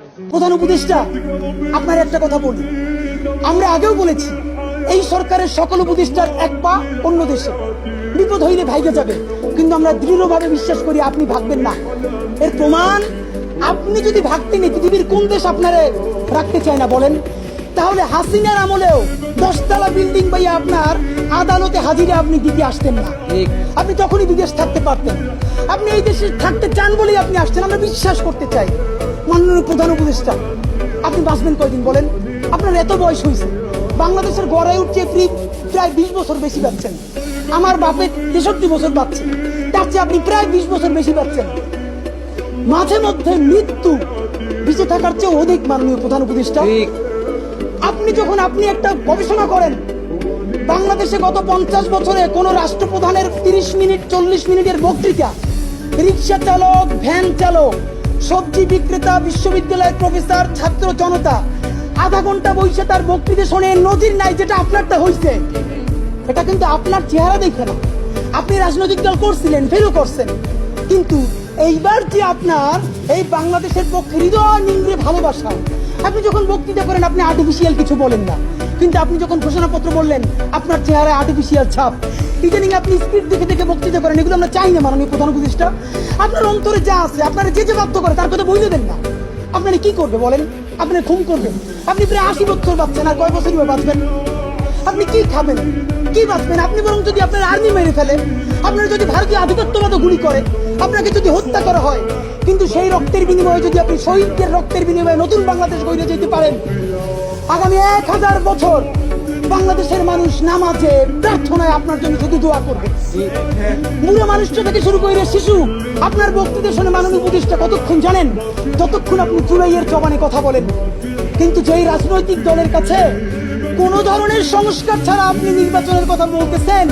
প্রধান উপদেষ্টা, আপনার একটা কথা বলি, আমরা আগেও বলেছি এই সরকারের সকল উপদেষ্টার এক পা অন্য দেশে, বিপদ হইলে ভাইগে যাবে, কিন্তু আমরা দৃঢ়ভাবে বিশ্বাস করি আপনি ভাগবেন না। এর প্রমাণ, আপনি যদি ভাগতেন পৃথিবীর কোন দেশ আপনারে রাখতে চায় না বলেন? তাহলে হাসিনার আমলেও 10 তলা বিল্ডিং পাইয়া আপনার আদালতে হাজিরা আপনি দিতে আসতেন না, আপনি তখনই বিদেশ থাকতে পারতেন। আপনি এই দেশে থাকতে চান বলেই আপনি আসছেন, আমরা বিশ্বাস করতে চাই। মাননীয় প্রধান উপদেষ্টা, আপনি বাঁচবেন কয়দিন বলেন? আপনার এত বয়স হয়েছে, বাংলাদেশের গড়ায় উঠছে প্রায় 20 বছর বেশি পাচ্ছেন। আমার বাপের 63 বছর পাচ্ছে, তার চেয়ে আপনি প্রায় 20 বছর বেশি পাচ্ছেন। মাঝে মধ্যে মৃত্যু বেঁচে থাকার চেয়ে অধিক। মাননীয় প্রধান উপদেষ্টা, আপনি একটা গবেষণা করেন, বাংলাদেশে গত 50 বছরে কোন রাষ্ট্রপ্রধানের 30 মিনিট 40 মিনিটের বক্তৃতা রিক্সা চালক, ভ্যান চালক, সবজি বিক্রেতা, বিশ্ববিদ্যালয়ের প্রফেসর, ছাত্র জনতা আধা ঘন্টা বসে তার বক্তৃতা শুনে নজির নাই। যেটা আপনারটা হয়েছে, এটা কিন্তু আপনার চেহারা দেখে না। আপনি রাজনৈতিক দল করছিলেন, ফেরও করছেন, কিন্তু এইবার যে আপনার এই বাংলাদেশের পক্ষে হৃদয় নিংড়ে ভালোবাসা, আপনি যখন বক্তৃতা করেন আপনি আর্টিফিশিয়াল কিছু বলেন না, কিন্তু আপনি যখন ঘোষণাপত্র বললেন আপনার চেহারায় আর্টিফিশিয়াল ছাপ। ইদানিং আপনি স্পিড দেখে দেখে বক্তৃতা করেন, এগুলো আমরা চাই না। মাননীয় প্রধান উপদেষ্টা, আপনার অন্তরে যা আছে, আপনারা যে বাধ্য করে তার কথা বলে দেন না। আপনারা কি করবে বলেন? আপনি খুন করবেন? আপনি প্রায় 80 বছর বাঁচছেন, আর কয় বছরই বাঁচবেন? আপনি কি খাবেন, কি বাঁচবেন? আপনি বরং যদি আপনার আর্মি মেরে ফেলে, আপনার যদি ভারতীয় আধিপত্যবাদ গুলি করে, আপনাকে যদি হত্যা করা হয়, কিন্তু সেই রক্তের বিনিময়ে যদি আপনি শহীদদের রক্তের বিনিময়ে নতুন বাংলাদেশ গড়ে যেতে পারেন, আগামী 1000 বছর বাংলাদেশের মানুষ নামাজে প্রার্থনায় আপনার জন্য শুধু দোয়া করবে। বুড়ো মানুষটা থেকে শুরু করে শিশু আপনার বক্তৃতা শুনে মাননীয় উপদেষ্টা কতক্ষণ জানেন? যতক্ষণ আপনি চুলাইয়ের জবানে কথা বলেন। কিন্তু যেই রাজনৈতিক দলের কাছে কোন ধরনের সংস্কার ছাড়া আপনি নির্বাচনের কথা বলতেছেন,